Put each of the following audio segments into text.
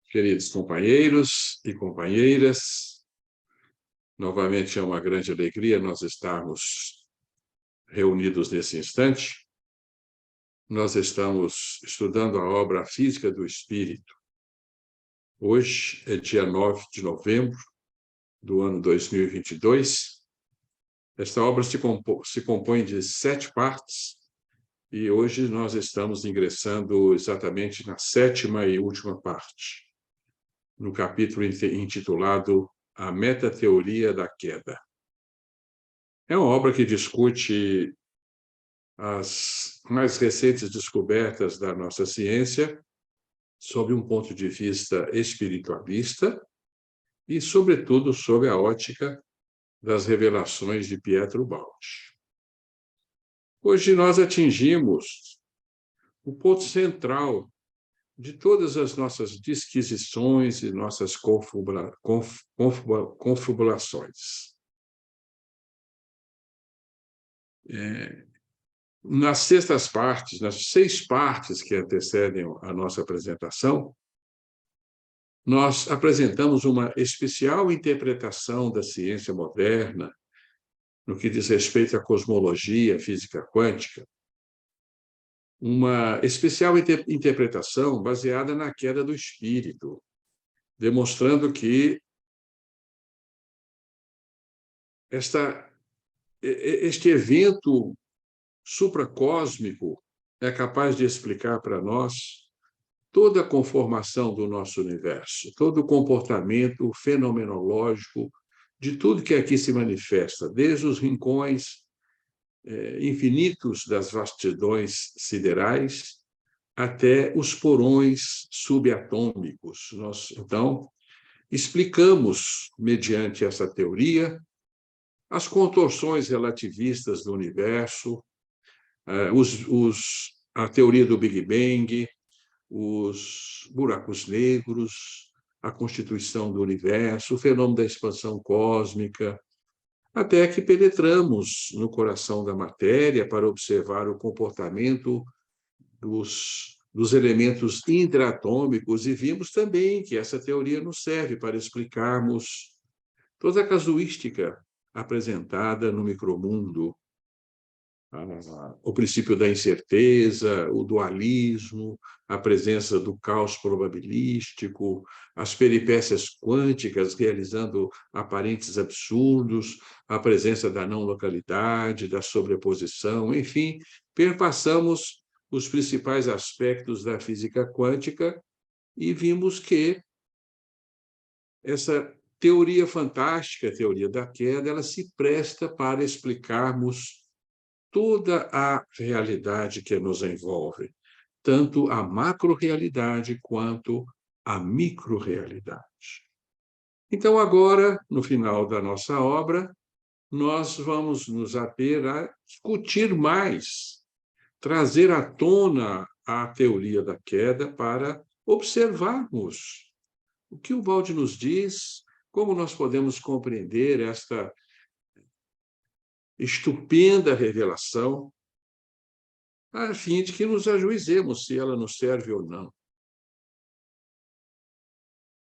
Queridos companheiros e companheiras, novamente é uma grande alegria nós estarmos reunidos nesse instante. Nós estamos estudando a obra Física do Espírito. Hoje é dia 9 de novembro do ano 2022. Esta obra se compõe de 7 partes e hoje nós estamos ingressando exatamente na 7ª e última parte, no capítulo intitulado A Metateoria da Queda. É uma obra que discute as mais recentes descobertas da nossa ciência sob um ponto de vista espiritualista e, sobretudo, sob a ótica das revelações de Pietro Baldi. Hoje nós atingimos o ponto central de todas as nossas disquisições e nossas confabulações. Nas 6 partes que antecedem a nossa apresentação, nós apresentamos uma especial interpretação da ciência moderna no que diz respeito à cosmologia, à física quântica, uma especial interpretação baseada na queda do espírito, demonstrando que este evento supracósmico é capaz de explicar para nós toda a conformação do nosso universo, todo o comportamento fenomenológico de tudo que aqui se manifesta, desde os rincões infinitos das vastidões siderais até os porões subatômicos. Nós, então, explicamos, mediante essa teoria, as contorções relativistas do universo, a teoria do Big Bang, os buracos negros, a constituição do universo, o fenômeno da expansão cósmica, até que penetramos no coração da matéria para observar o comportamento dos elementos intraatômicos e vimos também que essa teoria nos serve para explicarmos toda a casuística apresentada no micromundo, o princípio da incerteza, o dualismo, a presença do caos probabilístico, as peripécias quânticas realizando aparentes absurdos, a presença da não localidade, da sobreposição, enfim, perpassamos os principais aspectos da física quântica e vimos que essa teoria fantástica, a teoria da queda, ela se presta para explicarmos toda a realidade que nos envolve, tanto a macro-realidade quanto a micro-realidade. Então, agora, no final da nossa obra, nós vamos nos ater a discutir mais, trazer à tona a teoria da queda para observarmos o que o Baldi nos diz, como nós podemos compreender esta estupenda revelação, a fim de que nos ajuizemos se ela nos serve ou não.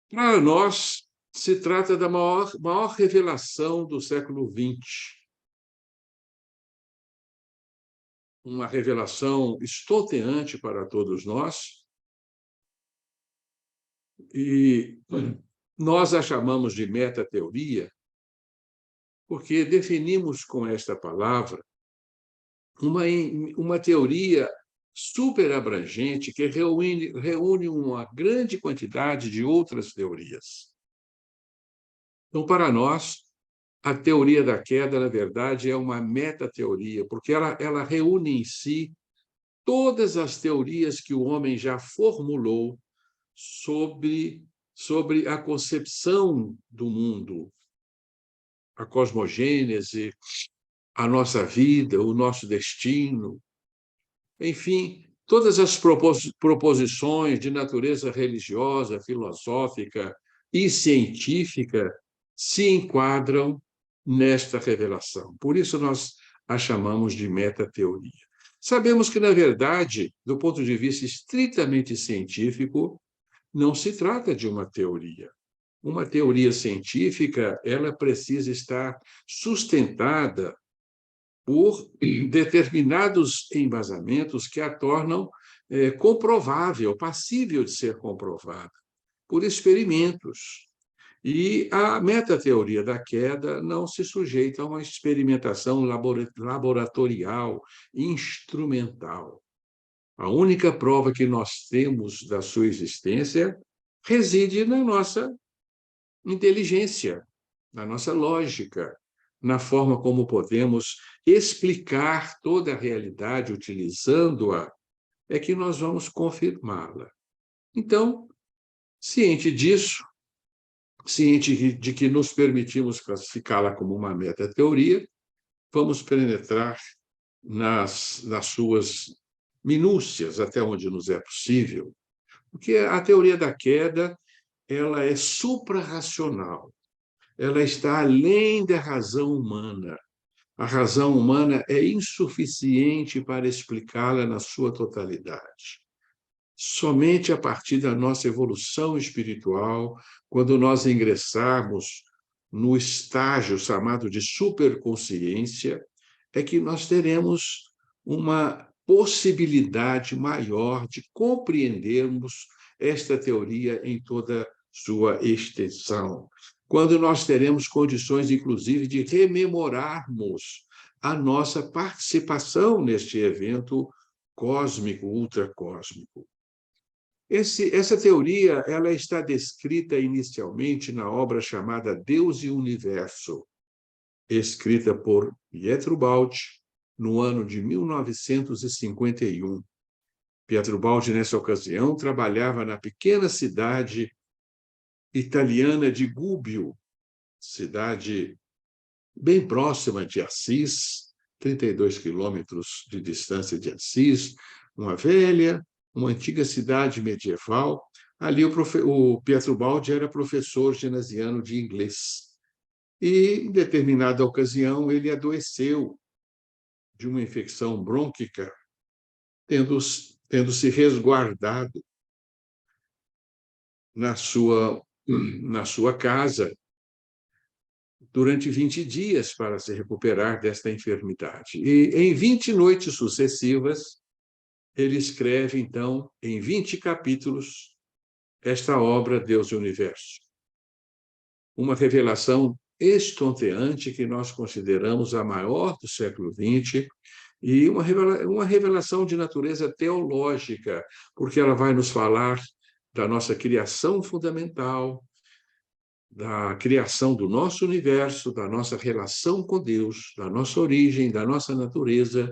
Para nós, se trata da maior revelação do século XX. Uma revelação estonteante para todos nós, e nós a chamamos de metateoria, porque definimos com esta palavra uma teoria super abrangente que reúne uma grande quantidade de outras teorias. Então, para nós, a teoria da queda, na verdade, é uma metateoria, porque ela reúne em si todas as teorias que o homem já formulou sobre a concepção do mundo, a cosmogênese, a nossa vida, o nosso destino, enfim, todas as proposições de natureza religiosa, filosófica e científica se enquadram nesta revelação. Por isso nós a chamamos de metateoria. Sabemos que, na verdade, do ponto de vista estritamente científico, não se trata de uma teoria. Uma teoria científica, ela precisa estar sustentada por determinados embasamentos que a tornam comprovável, passível de ser comprovada, por experimentos. E a metateoria da queda não se sujeita a uma experimentação laboratorial, instrumental. A única prova que nós temos da sua existência reside na nossa inteligência, na nossa lógica, na forma como podemos explicar toda a realidade utilizando-a, é que nós vamos confirmá-la. Então, ciente disso, ciente de que nos permitimos classificá-la como uma metateoria, vamos penetrar nas suas minúcias, até onde nos é possível, porque a teoria da queda ela é suprarracional, ela está além da razão humana. A razão humana é insuficiente para explicá-la na sua totalidade. Somente a partir da nossa evolução espiritual, quando nós ingressarmos no estágio chamado de superconsciência, é que nós teremos uma possibilidade maior de compreendermos esta teoria em toda sua extensão. Quando nós teremos condições, inclusive, de rememorarmos a nossa participação neste evento cósmico, ultracósmico. Essa teoria ela está descrita inicialmente na obra chamada Deus e o Universo, escrita por Pietro Baldi no ano de 1951. Pietro Baldi, nessa ocasião, trabalhava na pequena cidade italiana de Gubbio, cidade bem próxima de Assis, 32 quilômetros de distância de Assis, uma antiga cidade medieval. Ali o Pietro Baldi era professor genasiano de inglês. E, em determinada ocasião, ele adoeceu de uma infecção brônquica, tendo se resguardado na sua casa durante 20 dias para se recuperar desta enfermidade. E em 20 noites sucessivas, ele escreve, então, em 20 capítulos, esta obra, Deus e o Universo. Uma revelação estonteante que nós consideramos a maior do século XX e uma revelação de natureza teológica, porque ela vai nos falar da nossa criação fundamental, da criação do nosso universo, da nossa relação com Deus, da nossa origem, da nossa natureza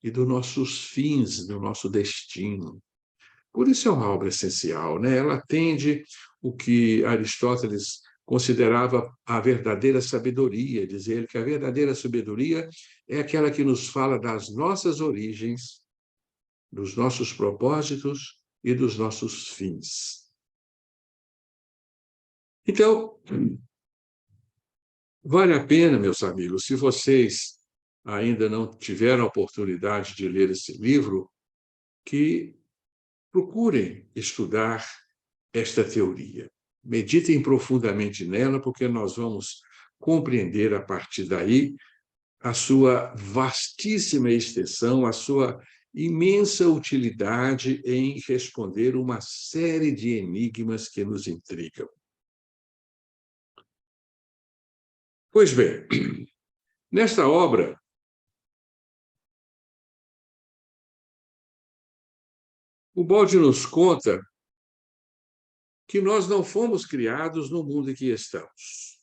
e dos nossos fins, do nosso destino. Por isso é uma obra essencial, né? Ela atende o que Aristóteles considerava a verdadeira sabedoria, dizia ele que a verdadeira sabedoria é aquela que nos fala das nossas origens, dos nossos propósitos e dos nossos fins. Então, vale a pena, meus amigos, se vocês ainda não tiveram a oportunidade de ler esse livro, que procurem estudar esta teoria. Meditem profundamente nela, porque nós vamos compreender a partir daí a sua vastíssima extensão, a sua imensa utilidade em responder uma série de enigmas que nos intrigam. Pois bem, nesta obra, o Baldi nos conta que nós não fomos criados no mundo em que estamos.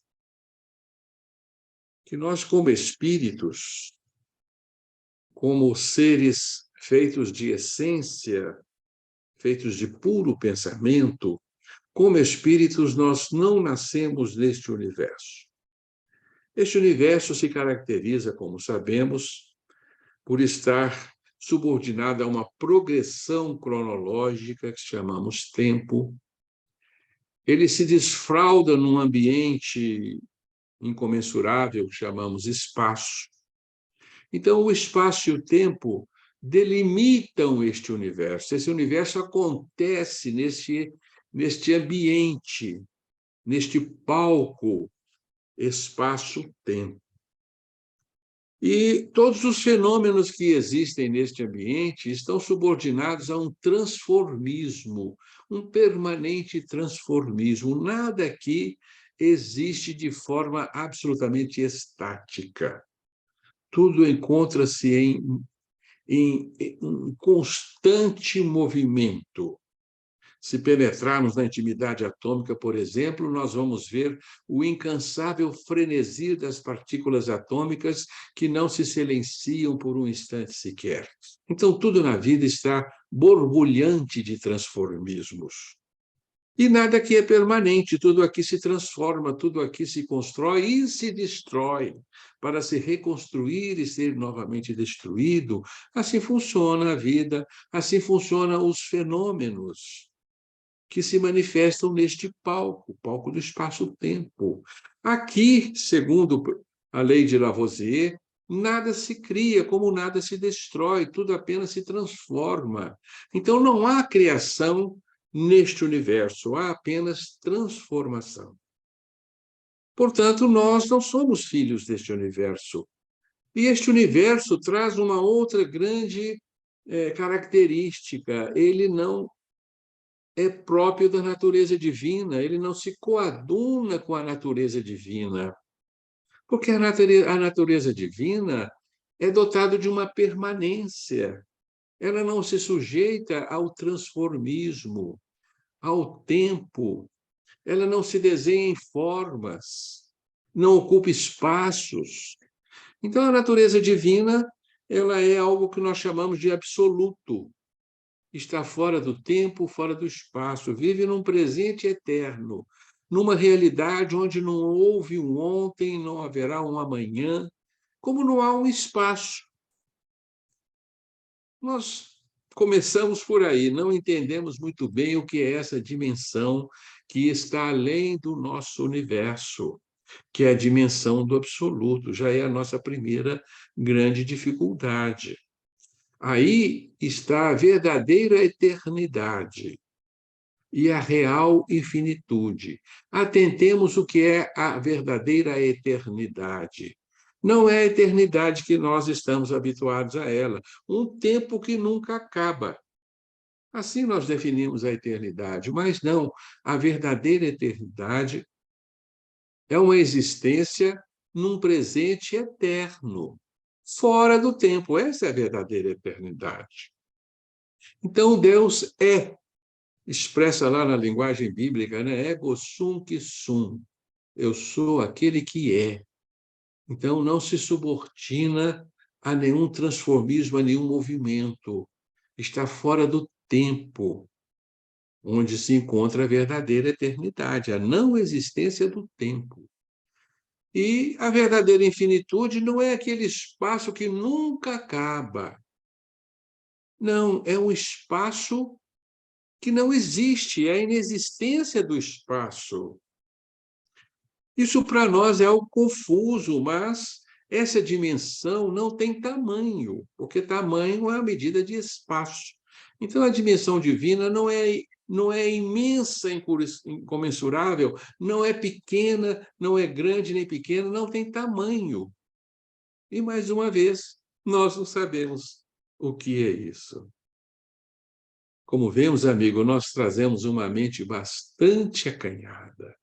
Que nós, como espíritos, como seres feitos de essência, feitos de puro pensamento, como espíritos, nós não nascemos neste universo. Este universo se caracteriza, como sabemos, por estar subordinado a uma progressão cronológica que chamamos tempo. Ele se desfralda num ambiente incomensurável que chamamos espaço. Então, o espaço e o tempo delimitam este universo. Esse universo acontece neste ambiente, neste palco, espaço-tempo. E todos os fenômenos que existem neste ambiente estão subordinados a um transformismo, um permanente transformismo. Nada aqui existe de forma absolutamente estática. Tudo encontra-se em um constante movimento. Se penetrarmos na intimidade atômica, por exemplo, nós vamos ver o incansável frenesi das partículas atômicas que não se silenciam por um instante sequer. Então, tudo na vida está borbulhante de transformismos. E nada aqui é permanente, tudo aqui se transforma, tudo aqui se constrói e se destrói para se reconstruir e ser novamente destruído. Assim funciona a vida, assim funcionam os fenômenos que se manifestam neste palco, o palco do espaço-tempo. Aqui, segundo a lei de Lavoisier, nada se cria, como nada se destrói, tudo apenas se transforma. Então, não há criação neste universo, há apenas transformação. Portanto, nós não somos filhos deste universo. E este universo traz uma outra grande característica: ele não é próprio da natureza divina, ele não se coaduna com a natureza divina, porque a natureza divina é dotada de uma permanência, ela não se sujeita ao transformismo, ao tempo, ela não se desenha em formas, não ocupa espaços. Então, a natureza divina, ela é algo que nós chamamos de absoluto. Está fora do tempo, fora do espaço, vive num presente eterno, numa realidade onde não houve um ontem, não haverá um amanhã, como não há um espaço. Nós começamos por aí, não entendemos muito bem o que é essa dimensão que está além do nosso universo, que é a dimensão do absoluto, já é a nossa primeira grande dificuldade. Aí está a verdadeira eternidade e a real infinitude. Atentemos o que é a verdadeira eternidade. Não é a eternidade que nós estamos habituados a ela, um tempo que nunca acaba. Assim nós definimos a eternidade, mas não, a verdadeira eternidade é uma existência num presente eterno, fora do tempo. Essa é a verdadeira eternidade. Então, Deus expressa lá na linguagem bíblica, né? Ego sum qui sum. Eu sou aquele que é. Então, não se subordina a nenhum transformismo, a nenhum movimento. Está fora do tempo, onde se encontra a verdadeira eternidade, a não existência do tempo. E a verdadeira infinitude não é aquele espaço que nunca acaba. Não, é um espaço que não existe, é a inexistência do espaço. Isso para nós é algo confuso, mas essa dimensão não tem tamanho, porque tamanho é a medida de espaço. Então, a dimensão divina não é imensa, incomensurável, não é pequena, não é grande nem pequena, não tem tamanho. E, mais uma vez, nós não sabemos o que é isso. Como vemos, amigo, nós trazemos uma mente bastante acanhada,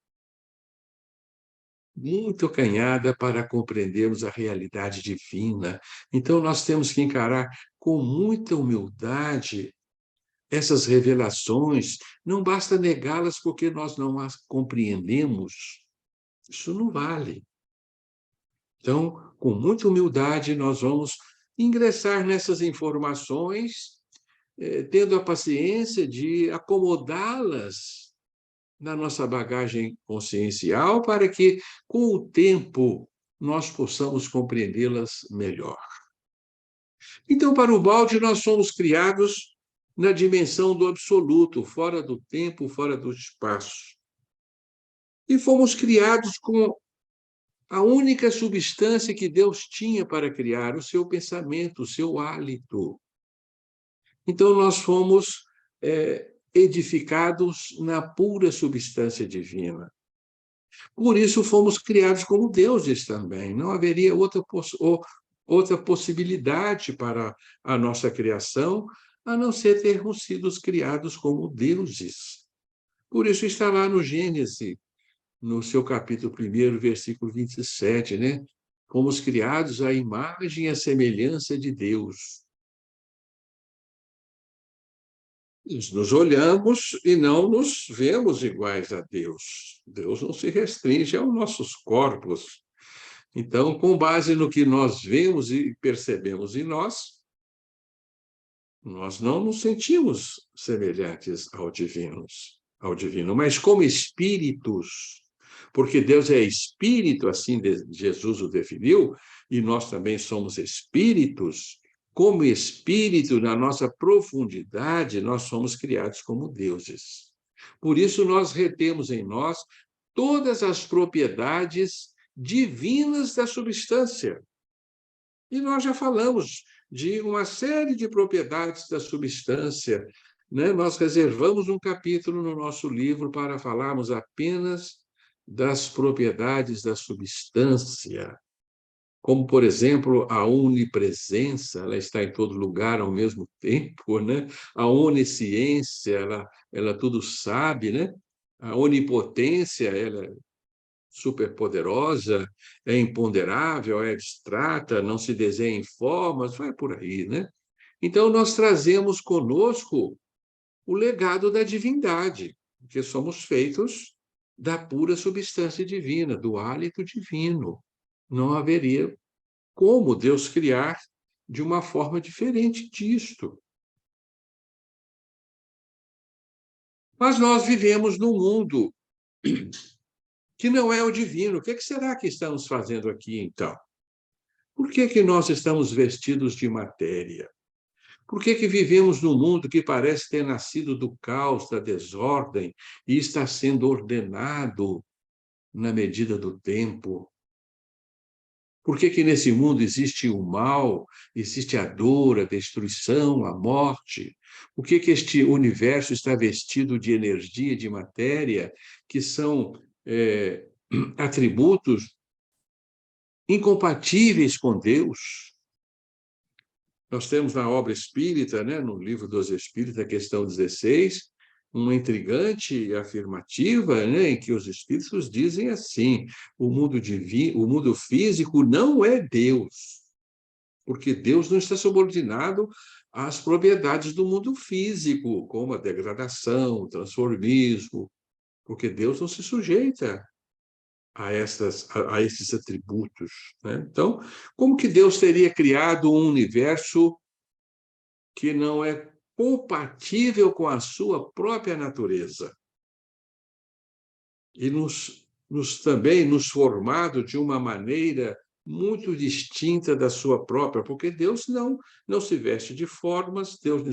muito acanhada para compreendermos a realidade divina. Então, nós temos que encarar com muita humildade essas revelações. Não basta negá-las porque nós não as compreendemos. Isso não vale. Então, com muita humildade, nós vamos ingressar nessas informações, tendo a paciência de acomodá-las na nossa bagagem consciencial, para que, com o tempo, nós possamos compreendê-las melhor. Então, para o balde, nós somos criados na dimensão do absoluto, fora do tempo, fora do espaço. E fomos criados com a única substância que Deus tinha para criar, o seu pensamento, o seu hálito. Então, nós fomos edificados na pura substância divina. Por isso fomos criados como deuses também. Não haveria outra possibilidade para a nossa criação, a não ser termos sido criados como deuses. Por isso está lá no Gênesis, no seu capítulo 1, versículo 27, né? Fomos criados à imagem e à semelhança de Deus. Nos olhamos e não nos vemos iguais a Deus. Deus não se restringe aos nossos corpos. Então, com base no que nós vemos e percebemos em nós, nós não nos sentimos semelhantes ao divino, mas como espíritos, porque Deus é espírito, assim Jesus o definiu, e nós também somos espíritos. Como espírito, na nossa profundidade, nós somos criados como deuses. Por isso, nós retemos em nós todas as propriedades divinas da substância. E nós já falamos de uma série de propriedades da substância, né? Nós reservamos um capítulo no nosso livro para falarmos apenas das propriedades da substância, como, por exemplo, a onipresença, ela está em todo lugar ao mesmo tempo, né? A onisciência, ela tudo sabe, né? A onipotência, ela é superpoderosa, é imponderável, é abstrata, não se desenha em formas, vai por aí, né? Então, nós trazemos conosco o legado da divindade, porque somos feitos da pura substância divina, do hálito divino. Não haveria como Deus criar de uma forma diferente disto. Mas nós vivemos num mundo que não é o divino. O que será que estamos fazendo aqui, então? Por que nós estamos vestidos de matéria? Por que vivemos num mundo que parece ter nascido do caos, da desordem, e está sendo ordenado na medida do tempo? Por que nesse mundo existe o mal, existe a dor, a destruição, a morte? Por que este universo está vestido de energia, de matéria, que são atributos incompatíveis com Deus? Nós temos na obra espírita, né, no livro dos Espíritos, a questão 16, uma intrigante afirmativa, né, em que os espíritos dizem assim: o mundo físico não é Deus, porque Deus não está subordinado às propriedades do mundo físico, como a degradação, o transformismo, porque Deus não se sujeita a esses atributos, né? Então, como que Deus teria criado um universo que não é compatível com a sua própria natureza e também nos formado de uma maneira muito distinta da sua própria, porque Deus não se veste de formas, Deus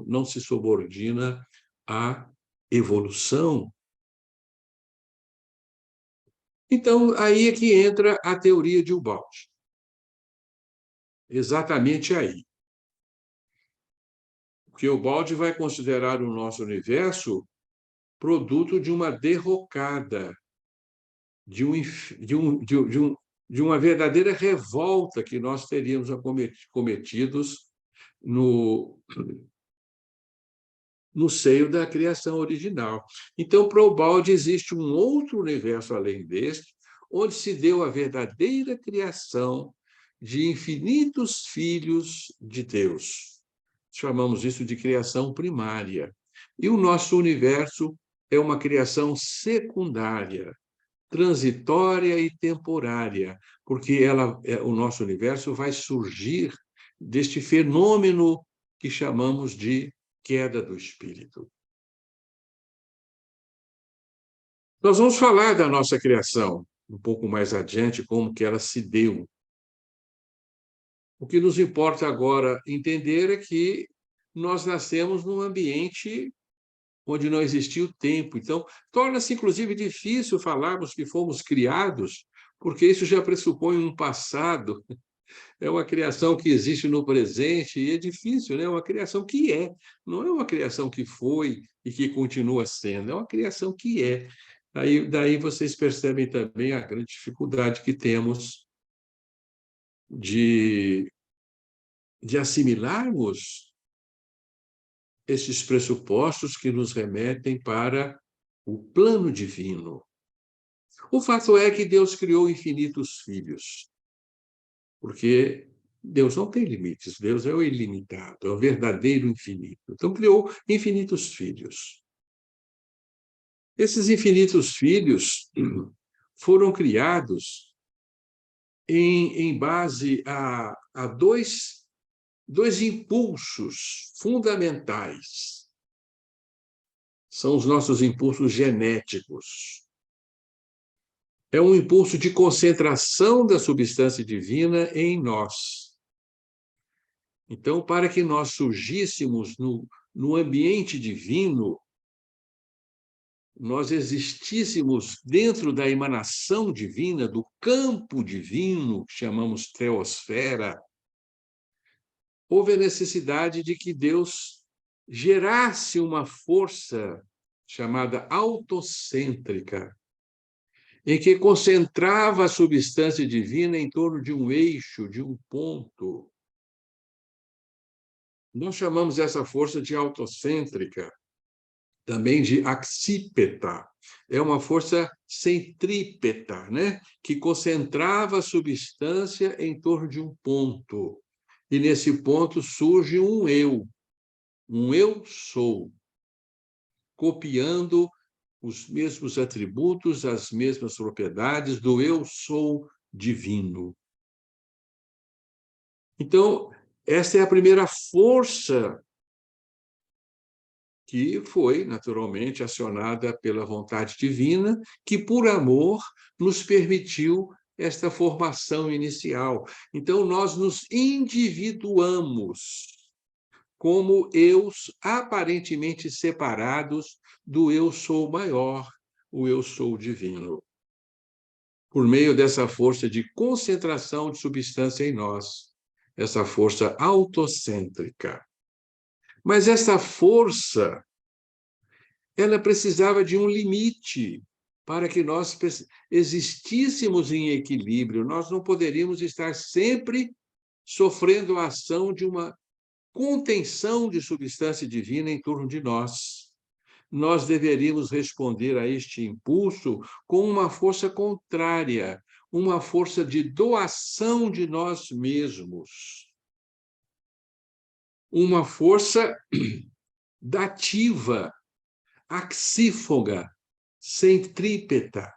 não se subordina à evolução. Então, aí é que entra a teoria de Ubaldi. Exatamente aí. Porque Ubaldi vai considerar o nosso universo produto de uma derrocada, de uma verdadeira revolta que nós teríamos cometidos no seio da criação original. Então, para Ubaldi, existe um outro universo além deste, onde se deu a verdadeira criação de infinitos filhos de Deus. Chamamos isso de criação primária. E o nosso universo é uma criação secundária, transitória e temporária, porque o nosso universo vai surgir deste fenômeno que chamamos de queda do espírito. Nós vamos falar da nossa criação um pouco mais adiante, como que ela se deu. O que nos importa agora entender é que nós nascemos num ambiente onde não existia o tempo. Então, torna-se, inclusive, difícil falarmos que fomos criados, porque isso já pressupõe um passado É uma criação que existe no presente e é difícil, né? É uma criação que é, não é uma criação que foi e que continua sendo, é uma criação que é. Daí vocês percebem também a grande dificuldade que temos de, de assimilarmos esses pressupostos que nos remetem para o plano divino. O fato é que Deus criou infinitos filhos, porque Deus não tem limites, Deus é o ilimitado, é o verdadeiro infinito. Então, criou infinitos filhos. Esses infinitos filhos foram criados em base a dois impulsos fundamentais. São os nossos impulsos genéticos. É um impulso de concentração da substância divina em nós. Então, para que nós surgíssemos no ambiente divino, nós existíssemos dentro da emanação divina, do campo divino, que chamamos teosfera, houve a necessidade de que Deus gerasse uma força chamada autocêntrica, em que concentrava a substância divina em torno de um eixo, de um ponto. Nós chamamos essa força de autocêntrica, também de accípeta. É uma força centrípeta, né? Que concentrava a substância em torno de um ponto. E nesse ponto surge um eu sou, copiando os mesmos atributos, as mesmas propriedades do eu sou divino. Então, essa é a primeira força que foi, naturalmente, acionada pela vontade divina, que, por amor, nos permitiu esta formação inicial. Então, nós nos individuamos como eus aparentemente separados do eu sou maior, o eu sou divino, por meio dessa força de concentração de substância em nós, essa força autocêntrica. Mas essa força, ela precisava de um limite para que nós existíssemos em equilíbrio. Nós não poderíamos estar sempre sofrendo a ação de uma contenção de substância divina em torno de nós. Nós deveríamos responder a este impulso com uma força contrária, uma força de doação de nós mesmos, uma força dativa, axífoga, centrípeta,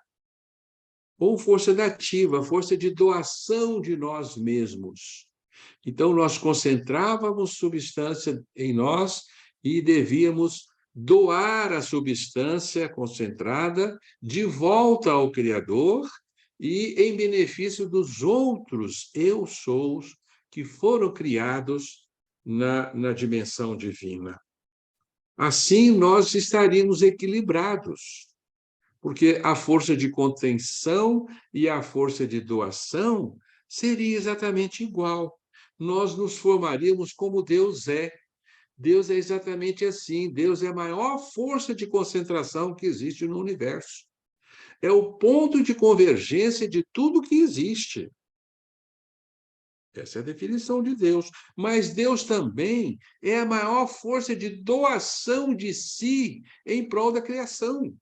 ou força dativa, força de doação de nós mesmos. Então, nós concentrávamos substância em nós e devíamos doar a substância concentrada de volta ao Criador e em benefício dos outros eu-sous que foram criados na dimensão divina. Assim, nós estaríamos equilibrados, porque a força de contenção e a força de doação seria exatamente igual. Nós nos formaríamos como Deus é. Deus é exatamente assim. Deus é a maior força de concentração que existe no universo. É o ponto de convergência de tudo que existe. Essa é a definição de Deus. Mas Deus também é a maior força de doação de si em prol da criação.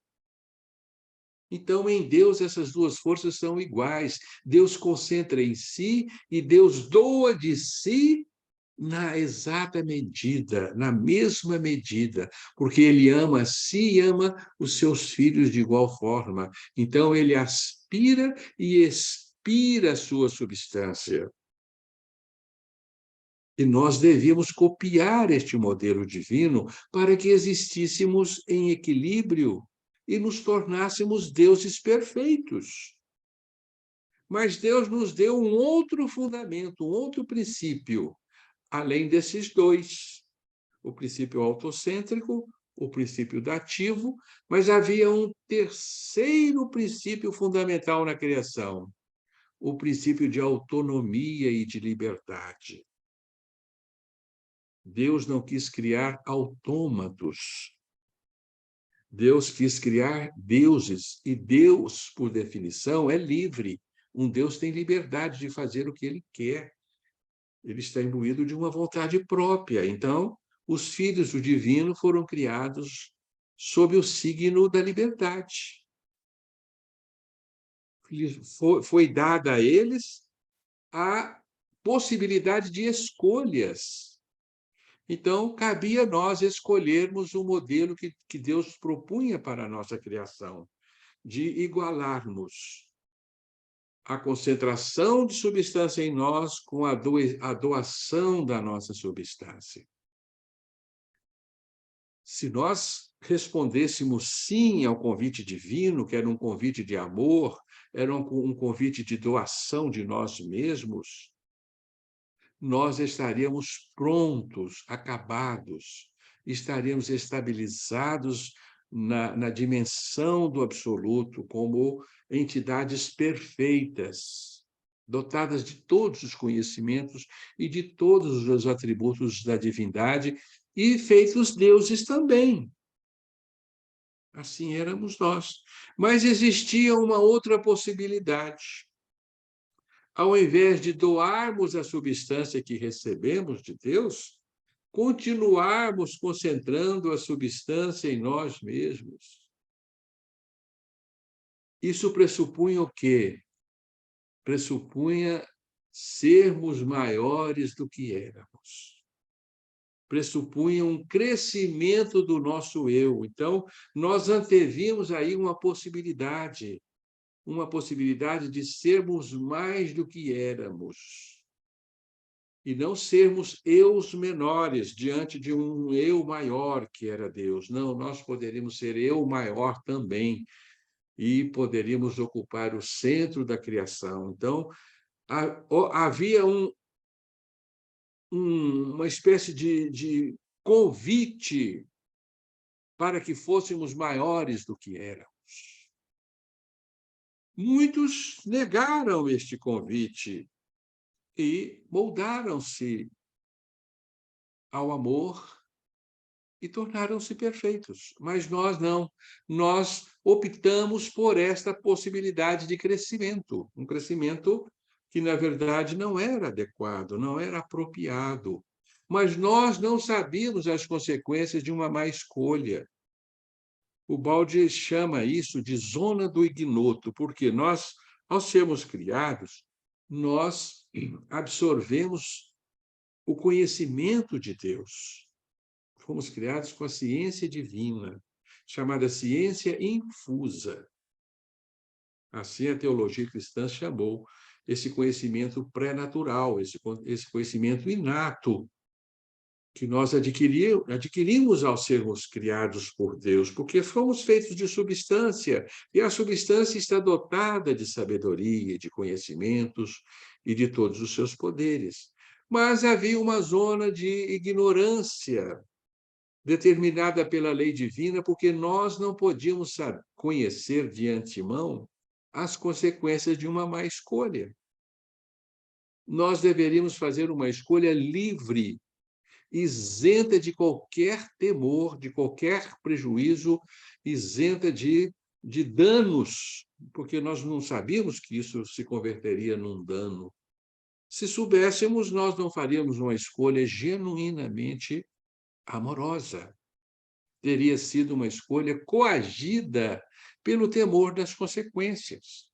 Então, em Deus, essas duas forças são iguais. Deus concentra em si e Deus doa de si na exata medida, na mesma medida, porque ele ama a si e ama os seus filhos de igual forma. Então, ele aspira e expira a sua substância. E nós devíamos copiar este modelo divino para que existíssemos em equilíbrio e nos tornássemos deuses perfeitos. Mas Deus nos deu um outro fundamento, um outro princípio, além desses dois: o princípio autocêntrico, o princípio dativo, mas havia um terceiro princípio fundamental na criação: o princípio de autonomia e de liberdade. Deus não quis criar autômatos. Deus quis criar deuses, e Deus, por definição, é livre. Um Deus tem liberdade de fazer o que ele quer. Ele está imbuído de uma vontade própria. Então, os filhos do divino foram criados sob o signo da liberdade. Foi dada a eles a possibilidade de escolhas. Então, cabia a nós escolhermos o modelo que Deus propunha para a nossa criação, de igualarmos a concentração de substância em nós com a doação da nossa substância. Se nós respondêssemos sim ao convite divino, que era um convite de amor, era um convite de doação de nós mesmos, nós estaríamos prontos, acabados, estaríamos estabilizados na dimensão do absoluto, como entidades perfeitas, dotadas de todos os conhecimentos e de todos os atributos da divindade, e feitos deuses também. Assim éramos nós. Mas existia uma outra possibilidade. Ao invés de doarmos a substância que recebemos de Deus, continuarmos concentrando a substância em nós mesmos. Isso pressupunha o quê? Pressupunha sermos maiores do que éramos. Pressupunha um crescimento do nosso eu. Então, nós antevimos aí uma possibilidade de sermos mais do que éramos. E não sermos eus menores diante de um eu maior que era Deus. Não, nós poderíamos ser eu maior também e poderíamos ocupar o centro da criação. Então, havia uma espécie de convite para que fôssemos maiores do que éramos. Muitos negaram este convite e moldaram-se ao amor e tornaram-se perfeitos. Mas nós não. Nós optamos por esta possibilidade de crescimento, um crescimento que, na verdade, não era adequado, não era apropriado. Mas nós não sabíamos as consequências de uma má escolha. O Baldi chama isso de zona do ignoto, porque nós, ao sermos criados, nós absorvemos o conhecimento de Deus. Fomos criados com a ciência divina, chamada ciência infusa. Assim a teologia cristã chamou esse conhecimento pré-natural, esse conhecimento inato, que nós adquirimos ao sermos criados por Deus, porque fomos feitos de substância, e a substância está dotada de sabedoria, de conhecimentos e de todos os seus poderes. Mas havia uma zona de ignorância determinada pela lei divina, porque nós não podíamos conhecer de antemão as consequências de uma má escolha. Nós deveríamos fazer uma escolha livre, isenta de qualquer temor, de qualquer prejuízo, isenta de danos, porque nós não sabíamos que isso se converteria num dano. Se soubéssemos, nós não faríamos uma escolha genuinamente amorosa. Teria sido uma escolha coagida pelo temor das consequências.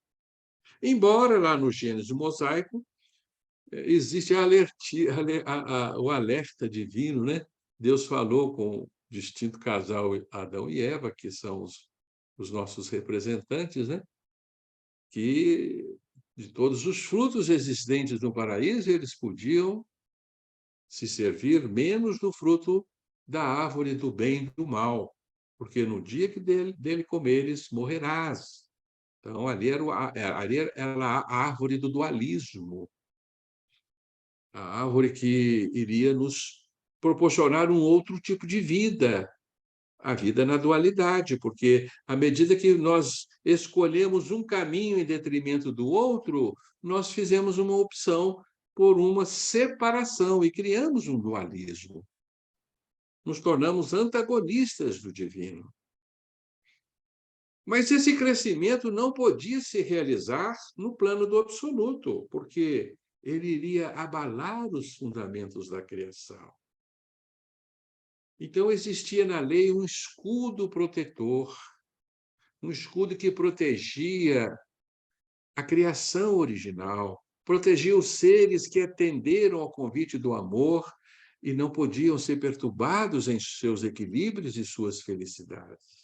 Embora lá no Gênesis mosaico existe o alerta divino, né? Deus falou com o distinto casal Adão e Eva, que são os nossos representantes, né? Que de todos os frutos existentes no paraíso, eles podiam se servir menos do fruto da árvore do bem e do mal, porque no dia que dele comeres, morrerás. Então, ali era a árvore do dualismo, a árvore que iria nos proporcionar um outro tipo de vida, a vida na dualidade, porque à medida que nós escolhemos um caminho em detrimento do outro, nós fizemos uma opção por uma separação e criamos um dualismo. Nos tornamos antagonistas do divino. Mas esse crescimento não podia se realizar no plano do absoluto, porque ele iria abalar os fundamentos da criação. Então, existia na lei um escudo protetor, um escudo que protegia a criação original, protegia os seres que atenderam ao convite do amor e não podiam ser perturbados em seus equilíbrios e suas felicidades.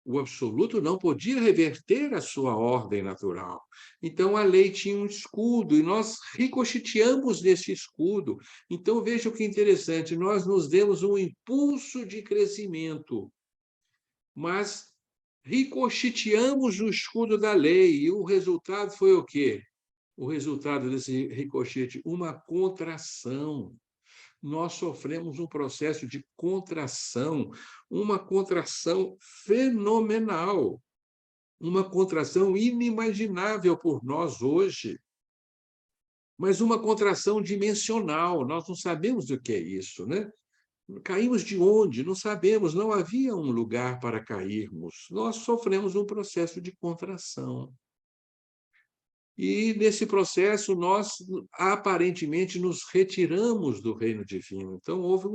O absoluto não podia reverter a sua ordem natural. Então, a lei tinha um escudo, e nós ricocheteamos nesse escudo. Então, veja o que interessante, nós nos demos um impulso de crescimento, mas ricocheteamos no escudo da lei, e o resultado foi o quê? O resultado desse ricochete, uma contração. Nós sofremos um processo de contração, uma contração fenomenal, uma contração inimaginável por nós hoje, mas uma contração dimensional. Nós não sabemos o que é isso, né? Caímos de onde? Não sabemos, não havia um lugar para cairmos. Nós sofremos um processo de contração. E, nesse processo, nós aparentemente nos retiramos do reino divino. Então, houve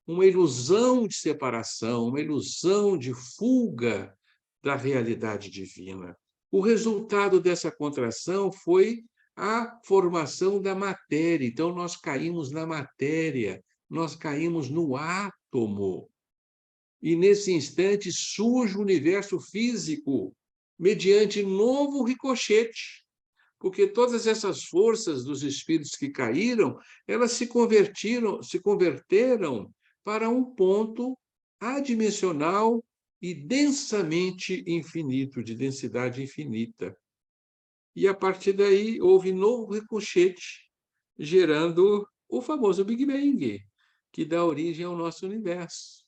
uma ilusão de separação, uma ilusão de fuga da realidade divina. O resultado dessa contração foi a formação da matéria. Então, nós caímos na matéria, nós caímos no átomo. E, nesse instante, surge o universo físico, mediante novo ricochete, porque todas essas forças dos espíritos que caíram, elas se converteram para um ponto adimensional e densamente infinito, de densidade infinita. E, a partir daí, houve novo ricochete, gerando o famoso Big Bang, que dá origem ao nosso universo,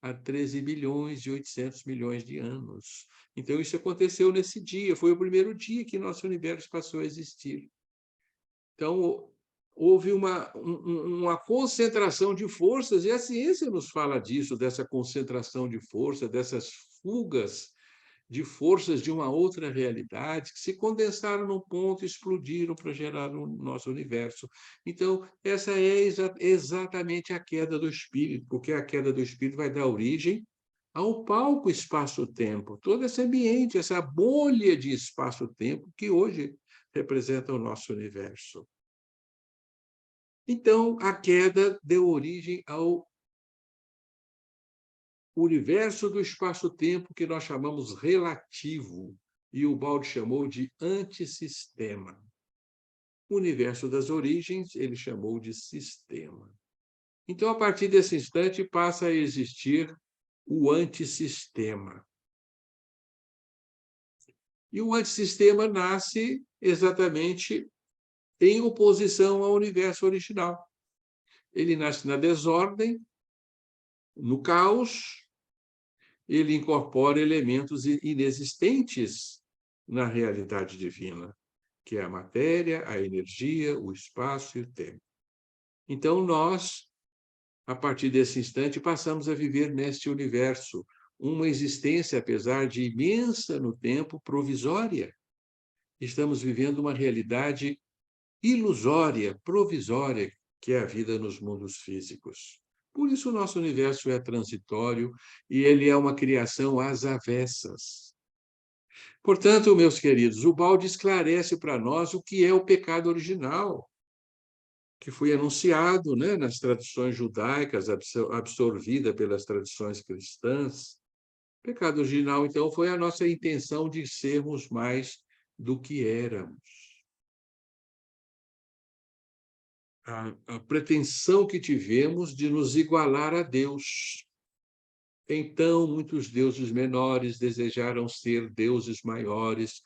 há 13 bilhões e 800 milhões de anos. Então, isso aconteceu nesse dia, foi o primeiro dia que nosso universo passou a existir. Então, houve uma concentração de forças, e a ciência nos fala disso, dessa concentração de força, dessas fugas de forças de uma outra realidade que se condensaram num ponto e explodiram para gerar o nosso universo. Então, essa é exatamente a queda do espírito, porque a queda do espírito vai dar origem ao palco espaço-tempo, todo esse ambiente, essa bolha de espaço-tempo que hoje representa o nosso universo. Então, a queda deu origem ao universo do espaço-tempo que nós chamamos relativo, e o Balde chamou de antissistema. O universo das origens, ele chamou de sistema. Então, a partir desse instante, passa a existir o antissistema. E o antissistema nasce exatamente em oposição ao universo original. Ele nasce na desordem, no caos, ele incorpora elementos inexistentes na realidade divina, que é a matéria, a energia, o espaço e o tempo. Então, nós, a partir desse instante, passamos a viver neste universo, uma existência, apesar de imensa no tempo, provisória. Estamos vivendo uma realidade ilusória, provisória, que é a vida nos mundos físicos. Por isso, o nosso universo é transitório e ele é uma criação às avessas. Portanto, meus queridos, o Balde esclarece para nós o que é o pecado original, que foi anunciado, né, nas tradições judaicas, absorvida pelas tradições cristãs. O pecado original, então, foi a nossa intenção de sermos mais do que éramos. A pretensão que tivemos de nos igualar a Deus. Então, muitos deuses menores desejaram ser deuses maiores.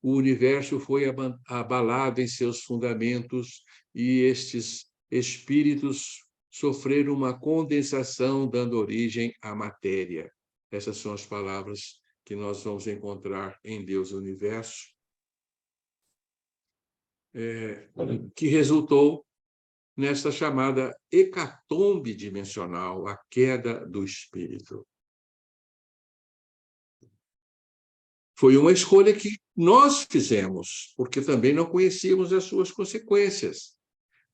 O universo foi abalado em seus fundamentos e estes espíritos sofrer uma condensação, dando origem à matéria. Essas são as palavras que nós vamos encontrar em Deus e Universo, que resultou nesta chamada hecatombe dimensional, a queda do espírito. Foi uma escolha que nós fizemos, porque também não conhecíamos as suas consequências.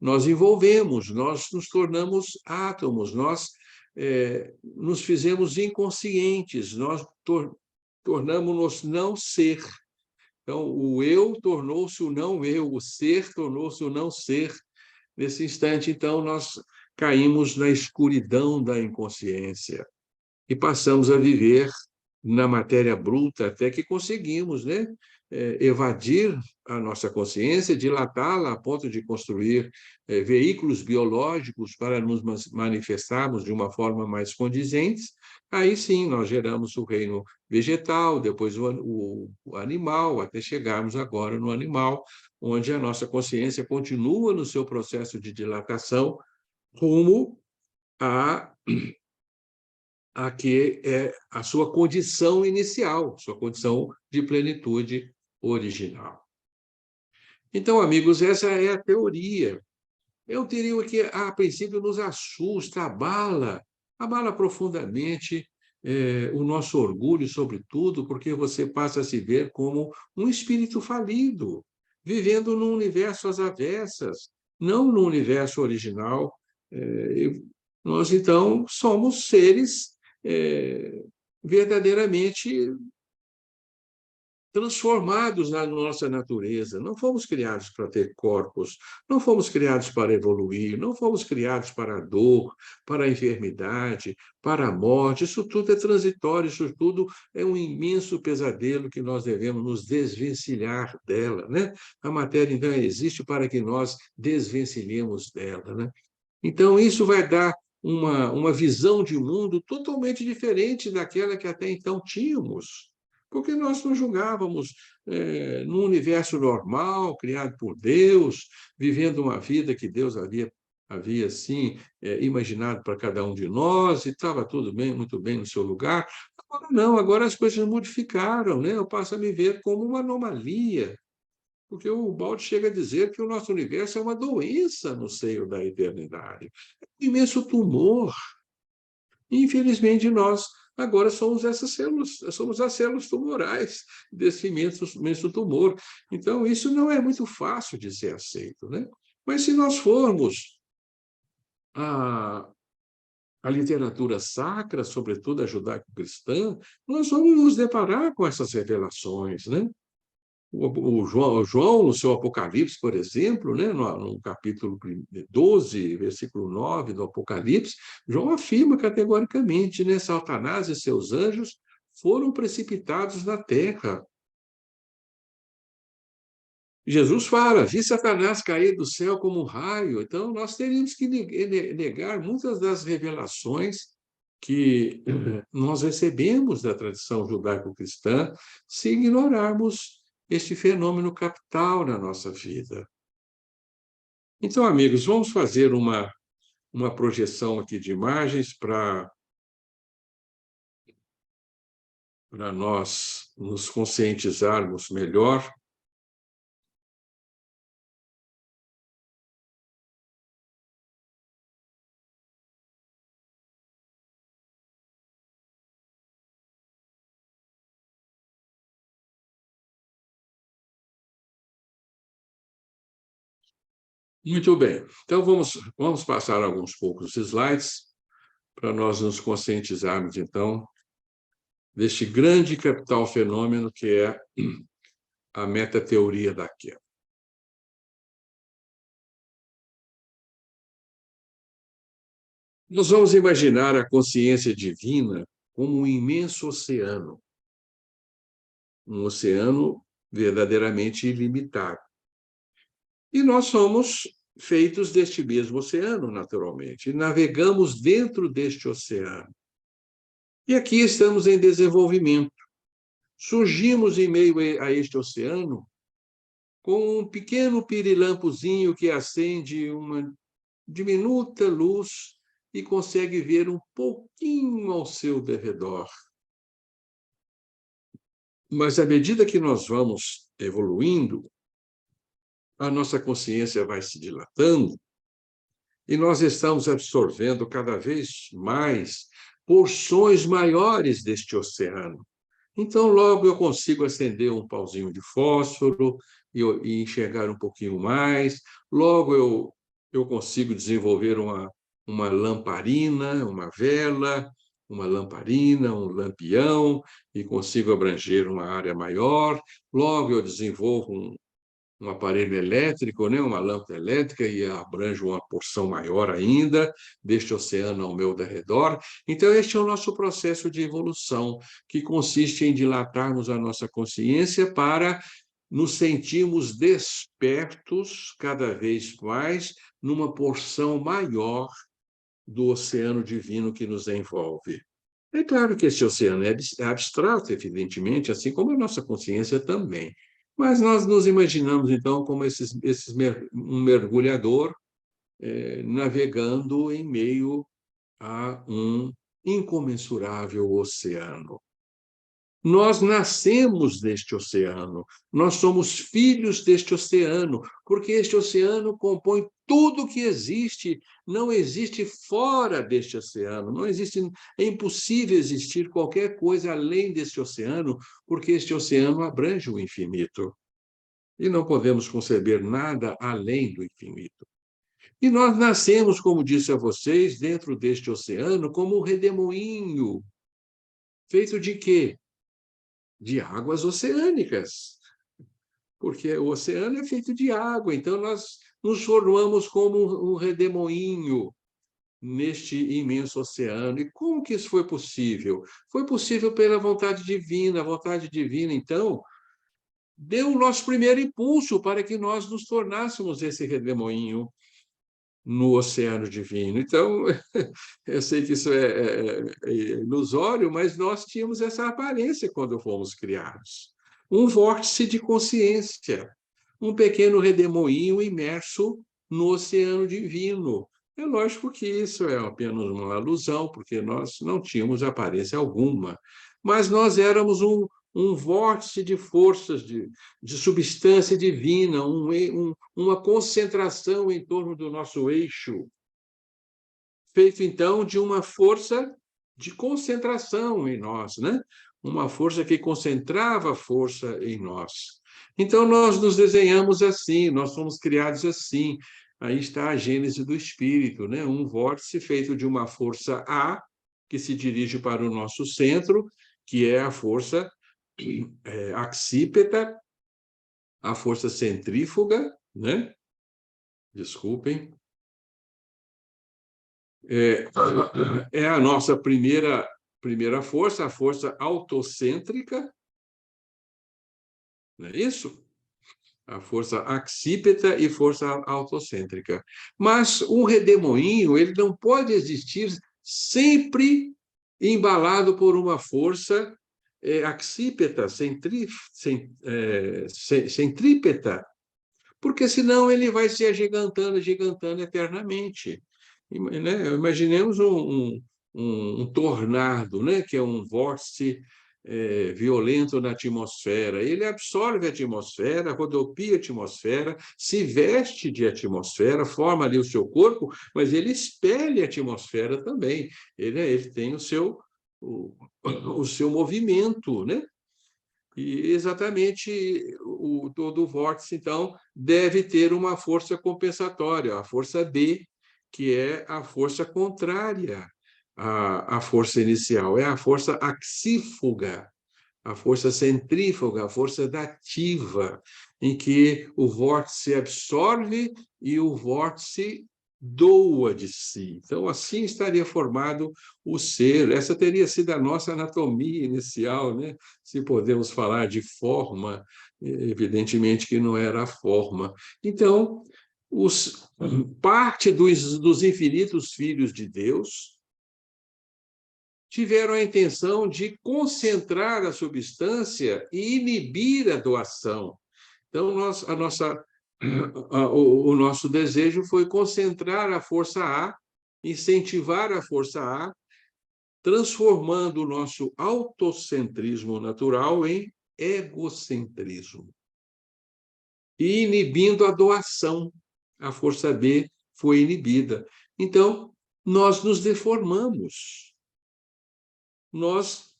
Nós envolvemos, nós nos tornamos átomos, nós nos fizemos inconscientes, nós tornamos-nos não ser. Então, o eu tornou-se o não eu, o ser tornou-se o não ser. Nesse instante, então, nós caímos na escuridão da inconsciência e passamos a viver na matéria bruta, até que conseguimos, né, evadir a nossa consciência, dilatá-la a ponto de construir veículos biológicos para nos manifestarmos de uma forma mais condizente. Aí sim, nós geramos o reino vegetal, depois o animal, até chegarmos agora no animal, onde a nossa consciência continua no seu processo de dilatação rumo a que é a sua condição inicial, sua condição de plenitude original. Então, amigos, essa é a teoria. Eu diria que, a princípio, nos assusta, abala profundamente o nosso orgulho, sobretudo, porque você passa a se ver como um espírito falido, vivendo num universo às avessas, não no universo original. Nós, então, somos seres verdadeiramente transformados na nossa natureza. Não fomos criados para ter corpos, não fomos criados para evoluir, não fomos criados para a dor, para a enfermidade, para a morte. Isso tudo é transitório, isso tudo é um imenso pesadelo que nós devemos nos desvencilhar dela, né? A matéria, então, existe para que nós desvencilhemos dela, né? Então, isso vai dar uma visão de mundo totalmente diferente daquela que até então tínhamos, porque nós nos julgávamos num universo normal, criado por Deus, vivendo uma vida que Deus havia assim, imaginado para cada um de nós, e estava tudo bem, muito bem no seu lugar. Agora não, agora as coisas modificaram, né? Eu passo a me ver como uma anomalia, porque o Balde chega a dizer que o nosso universo é uma doença no seio da eternidade. É um imenso tumor. E, infelizmente, nós agora somos essas células, somos as células tumorais desse imenso tumor. Então, isso não é muito fácil de ser aceito, né? Mas se nós formos a literatura sacra, sobretudo a judaico-cristã, nós vamos nos deparar com essas revelações, né? O João, no seu Apocalipse, por exemplo, né, no capítulo 12, versículo 9 do Apocalipse, João afirma categoricamente, né, Satanás e seus anjos foram precipitados na terra. Jesus fala, vi Satanás cair do céu como um raio. Então, nós teríamos que negar muitas das revelações que nós recebemos da tradição judaico-cristã se ignorarmos este fenômeno capital na nossa vida. Então, amigos, vamos fazer uma projeção aqui de imagens para nós nos conscientizarmos melhor. Muito bem. Então, vamos passar alguns poucos slides para nós nos conscientizarmos, então, deste grande capital fenômeno que é a metateoria da queda. Nós vamos imaginar a consciência divina como um imenso oceano, um oceano verdadeiramente ilimitado. E nós somos feitos deste mesmo oceano, naturalmente, e navegamos dentro deste oceano. E aqui estamos em desenvolvimento. Surgimos em meio a este oceano com um pequeno pirilampozinho que acende diminuta luz e consegue ver um pouquinho ao seu derredor. Mas, à medida que nós vamos evoluindo, a nossa consciência vai se dilatando e nós estamos absorvendo cada vez mais porções maiores deste oceano. Então, logo eu consigo acender um pauzinho de fósforo e enxergar um pouquinho mais. Logo eu consigo desenvolver uma lamparina, uma vela, uma lamparina, um lampião, e consigo abranger uma área maior. Logo eu desenvolvo um aparelho elétrico, né, uma lâmpada elétrica, e abranjo uma porção maior ainda deste oceano ao meu derredor. Então, este é o nosso processo de evolução, que consiste em dilatarmos a nossa consciência para nos sentirmos despertos cada vez mais numa porção maior do oceano divino que nos envolve. É claro que esse oceano é abstrato, evidentemente, assim como a nossa consciência também. Mas nós nos imaginamos, então, como um mergulhador navegando em meio a um incomensurável oceano. Nós nascemos deste oceano, nós somos filhos deste oceano, porque este oceano compõe tudo que existe, não existe fora deste oceano, não existe, é impossível existir qualquer coisa além deste oceano, porque este oceano abrange o infinito. E não podemos conceber nada além do infinito. E nós nascemos, como disse a vocês, dentro deste oceano, como um redemoinho, feito de quê? De águas oceânicas, porque o oceano é feito de água, então nós nos formamos como um redemoinho neste imenso oceano. E como que isso foi possível? Foi possível pela vontade divina. A vontade divina, então, deu o nosso primeiro impulso para que nós nos tornássemos esse redemoinho no oceano divino. Então, eu sei que isso é ilusório, mas nós tínhamos essa aparência quando fomos criados. Um vórtice de consciência, um pequeno redemoinho imerso no oceano divino. É lógico que isso é apenas uma alusão, porque nós não tínhamos aparência alguma, mas nós éramos um vórtice de forças, de substância divina, uma concentração em torno do nosso eixo, feito, então, de uma força de concentração em nós, né? Uma força que concentrava a força em nós. Então, nós nos desenhamos assim, nós somos criados assim. Aí está a gênese do espírito, né? Um vórtice feito de uma força A, que se dirige para o nosso centro, que é a força axípeta, a força centrífuga, né? Desculpem. É a nossa primeira força, a força autocêntrica, não é isso? A força axípeta e força autocêntrica. Mas um redemoinho, ele não pode existir sempre embalado por uma força axípeta, centrípeta, porque senão ele vai se agigantando, gigantando eternamente. Né? Imaginemos um tornado, né? Que é um vórtice violento na atmosfera. Ele absorve a atmosfera, rodopia a atmosfera, se veste de atmosfera, forma ali o seu corpo, mas ele espelha a atmosfera também. Ele tem o seu movimento, né? E exatamente todo o vórtice, então, deve ter uma força compensatória, a força D, que é a força contrária à força inicial, é a força axífuga, a força centrífuga, a força dativa, em que o vórtice absorve e o vórtice doa de si. Então, assim estaria formado o ser. Essa teria sido a nossa anatomia inicial, né? Se podemos falar de forma, evidentemente que não era a forma. Então, parte dos infinitos filhos de Deus tiveram a intenção de concentrar a substância e inibir a doação. Então, o nosso desejo foi concentrar a força A, incentivar a força A, transformando o nosso autocentrismo natural em egocentrismo e inibindo a doação. A força B foi inibida. Então, nós nos deformamos. Nós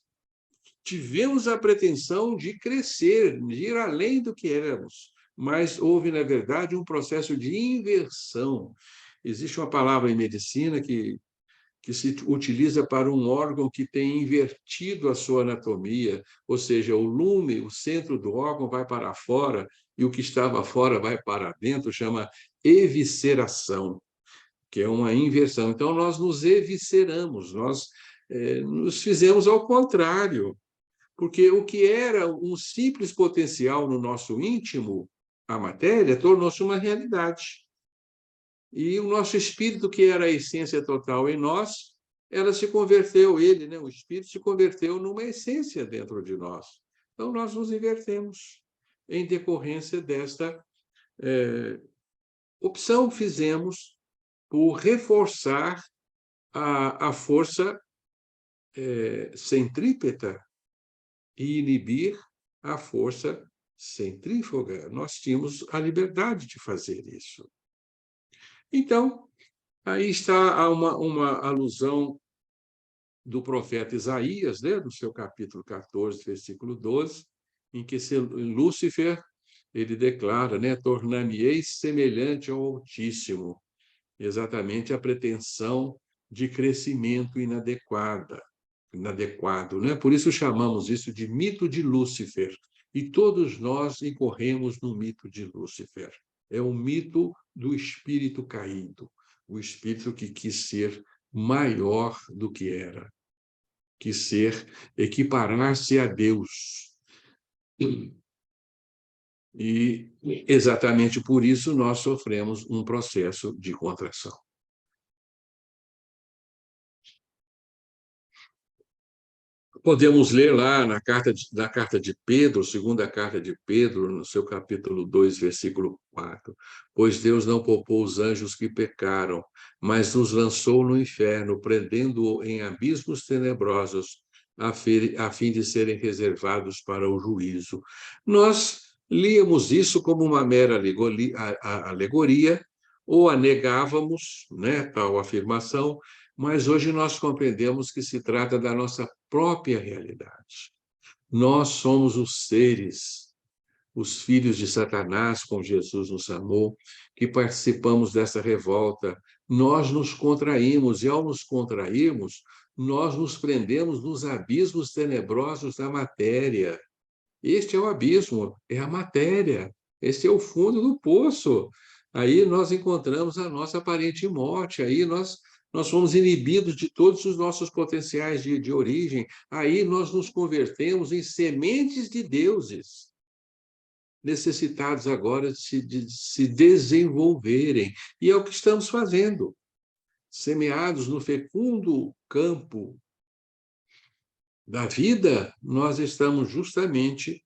tivemos a pretensão de crescer, de ir além do que éramos, mas houve, na verdade, um processo de inversão. Existe uma palavra em medicina que se utiliza para um órgão que tem invertido a sua anatomia, ou seja, o lume, o centro do órgão vai para fora e o que estava fora vai para dentro, chama evisceração, que é uma inversão. Então, nós nos evisceramos, nós nos fizemos ao contrário, porque o que era um simples potencial no nosso íntimo, a matéria, tornou-se uma realidade. E o nosso espírito, que era a essência total em nós, ela se converteu, ele, né, o espírito se converteu numa essência dentro de nós. Então, nós nos invertemos em decorrência desta opção que fizemos por reforçar a força centrípeta e inibir a força centrífuga. Nós tínhamos a liberdade de fazer isso. Então, aí está uma alusão do profeta Isaías, né, no seu capítulo 14, versículo 12, em que Lúcifer ele declara, né, tornar-me-eis semelhante ao Altíssimo, exatamente a pretensão de crescimento inadequado, né? Por isso chamamos isso de mito de Lúcifer. E todos nós incorremos no mito de Lúcifer. É o mito do espírito caído, o espírito que quis ser maior do que era, quis ser, equiparar-se a Deus. E exatamente por isso nós sofremos um processo de contração. Podemos ler lá na carta de Pedro, segunda carta de Pedro, no seu capítulo 2, versículo 4. Pois Deus não poupou os anjos que pecaram, mas nos lançou no inferno, prendendo-o em abismos tenebrosos, a fim de serem reservados para o juízo. Nós líamos isso como uma mera alegoria, ou a negávamos, né, tal afirmação, mas hoje nós compreendemos que se trata da nossa própria realidade. Nós somos os seres, os filhos de Satanás, como Jesus nos amou, que participamos dessa revolta. Nós nos contraímos, e ao nos contrairmos, nós nos prendemos nos abismos tenebrosos da matéria. Este é o abismo, é a matéria. Este é o fundo do poço. Aí nós encontramos a nossa aparente morte, aí nós somos inibidos de todos os nossos potenciais de origem, aí nós nos convertemos em sementes de deuses, necessitados agora de se desenvolverem. E é o que estamos fazendo, semeados no fecundo campo da vida, nós estamos justamente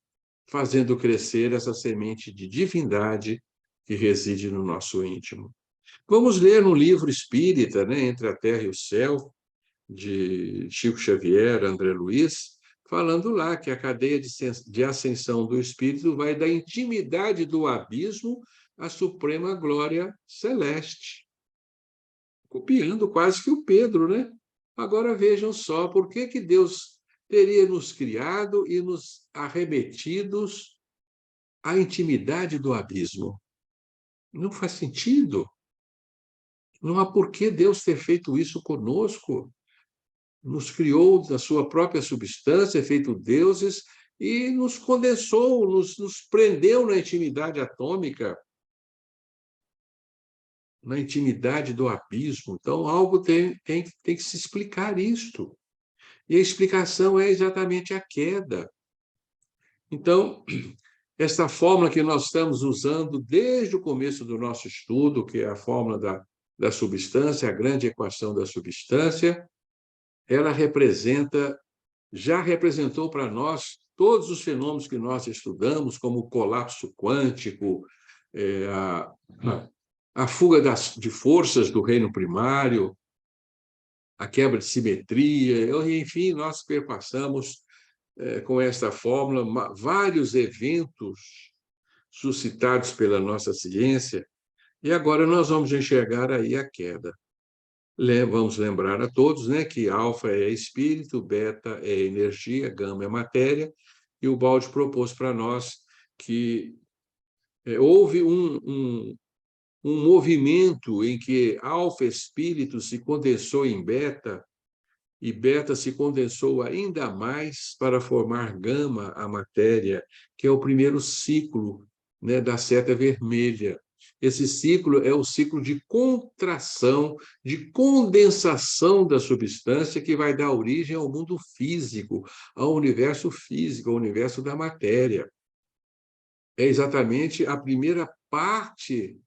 fazendo crescer essa semente de divindade que reside no nosso íntimo. Vamos ler no livro espírita, né, Entre a Terra e o Céu, de Chico Xavier, André Luiz, falando lá que a cadeia de ascensão do espírito vai da intimidade do abismo à suprema glória celeste. Copiando quase que o Pedro, né? Agora vejam só, por que Deus teria nos criado e nos arremetidos à intimidade do abismo? Não faz sentido. Não há por que Deus ter feito isso conosco. Nos criou da sua própria substância, feito deuses, e nos condensou, nos prendeu na intimidade atômica, na intimidade do abismo. Então, algo tem que se explicar isto. E a explicação é exatamente a queda. Então, esta fórmula que nós estamos usando desde o começo do nosso estudo, que é a fórmula da substância, a grande equação da substância, ela já representou para nós todos os fenômenos que nós estudamos, como o colapso quântico, a fuga de forças do reino primário, a quebra de simetria, enfim, nós perpassamos com esta fórmula vários eventos suscitados pela nossa ciência, e agora nós vamos enxergar aí a queda. Vamos lembrar a todos, né, que alfa é espírito, beta é energia, gama é matéria, e o Baldi propôs para nós que houve um movimento em que alfa espírito se condensou em beta, e beta se condensou ainda mais para formar gama, a matéria, que é o primeiro ciclo, né, da seta vermelha. Esse ciclo é o ciclo de contração, de condensação da substância que vai dar origem ao mundo físico, ao universo físico, ao universo da matéria. É exatamente a primeira parte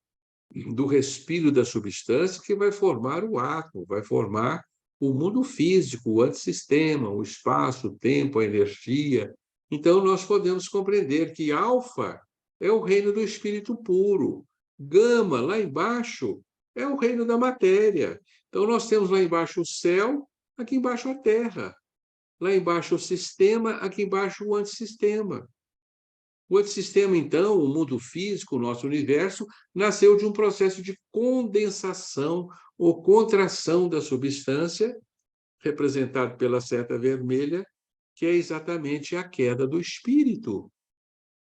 do respiro da substância que vai formar o átomo, vai formar o mundo físico, o antissistema, o espaço, o tempo, a energia. Então, nós podemos compreender que alfa é o reino do espírito puro, gama, lá embaixo, é o reino da matéria. Então, nós temos lá embaixo o céu, aqui embaixo a terra. Lá embaixo o sistema, aqui embaixo o antissistema. O antissistema, então, o mundo físico, o nosso universo, nasceu de um processo de condensação ou contração da substância, representado pela seta vermelha, que é exatamente a queda do espírito.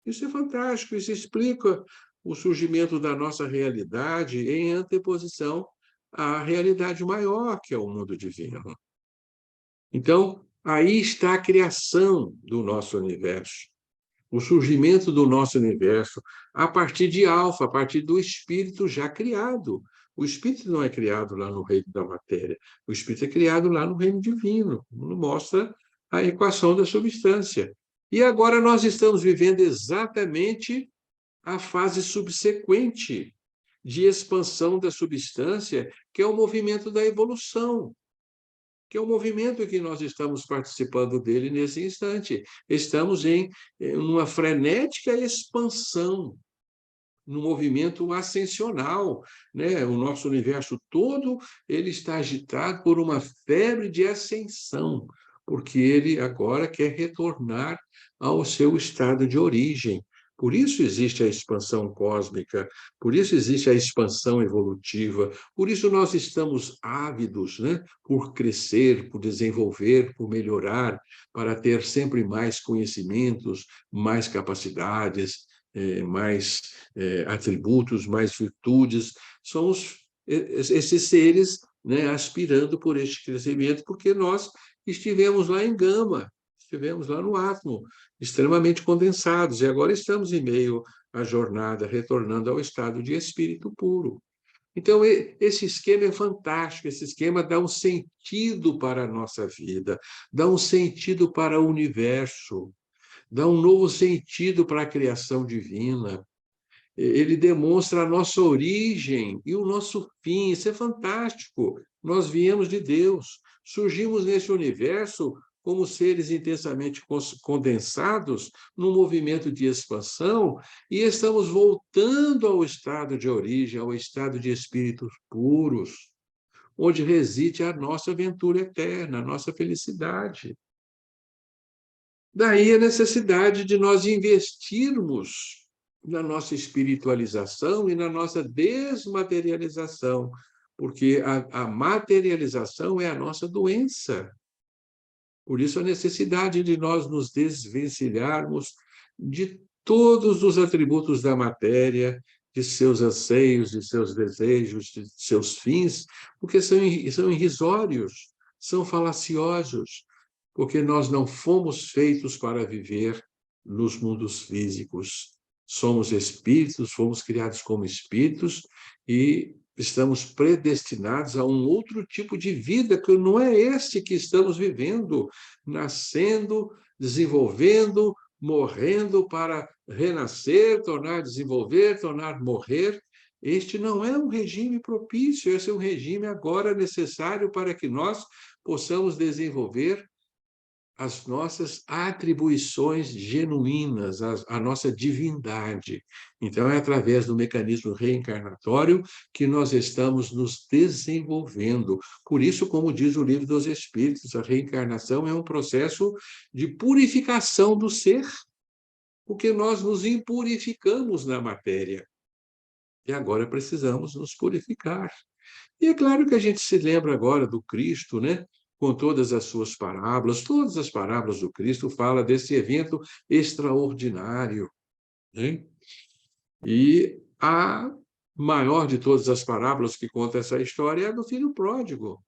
Isso é fantástico, isso explica o surgimento da nossa realidade em anteposição à realidade maior, que é o mundo divino. Então, aí está a criação do nosso universo. O surgimento do nosso universo a partir de alfa, a partir do espírito já criado. O espírito não é criado lá no reino da matéria, o espírito é criado lá no reino divino, mostra a equação da substância. E agora nós estamos vivendo exatamente a fase subsequente de expansão da substância, que é o movimento da evolução, que é o movimento que nós estamos participando dele nesse instante. Estamos em uma frenética expansão, num movimento ascensional, né? O nosso universo todo ele está agitado por uma febre de ascensão, porque ele agora quer retornar ao seu estado de origem. Por isso existe a expansão cósmica, por isso existe a expansão evolutiva, por isso nós estamos ávidos, né, por crescer, por desenvolver, por melhorar, para ter sempre mais conhecimentos, mais capacidades, mais atributos, mais virtudes. Somos esses seres, né, aspirando por este crescimento, porque nós estivemos lá em gama, estivemos lá no átomo, extremamente condensados, e agora estamos em meio à jornada, retornando ao estado de espírito puro. Então, esse esquema é fantástico, esse esquema dá um sentido para a nossa vida, dá um sentido para o universo, dá um novo sentido para a criação divina. Ele demonstra a nossa origem e o nosso fim. Isso é fantástico. Nós viemos de Deus, surgimos nesse universo como seres intensamente condensados num movimento de expansão e estamos voltando ao estado de origem, ao estado de espíritos puros, onde reside a nossa aventura eterna, a nossa felicidade. Daí a necessidade de nós investirmos na nossa espiritualização e na nossa desmaterialização, porque a materialização é a nossa doença. Por isso, a necessidade de nós nos desvencilharmos de todos os atributos da matéria, de seus anseios, de seus desejos, de seus fins, porque são irrisórios, são falaciosos, porque nós não fomos feitos para viver nos mundos físicos. Somos espíritos, fomos criados como espíritos e estamos predestinados a um outro tipo de vida, que não é este que estamos vivendo, nascendo, desenvolvendo, morrendo para renascer, tornar a desenvolver, tornar a morrer. Este não é um regime propício, esse é um regime agora necessário para que nós possamos desenvolver as nossas atribuições genuínas, a nossa divindade. Então, é através do mecanismo reencarnatório que nós estamos nos desenvolvendo. Por isso, como diz o Livro dos Espíritos, a reencarnação é um processo de purificação do ser, porque nós nos impurificamos na matéria. E agora precisamos nos purificar. E é claro que a gente se lembra agora do Cristo, né? Com todas as suas parábolas, todas as parábolas do Cristo falam desse evento extraordinário, né? E a maior de todas as parábolas que conta essa história é a do filho pródigo,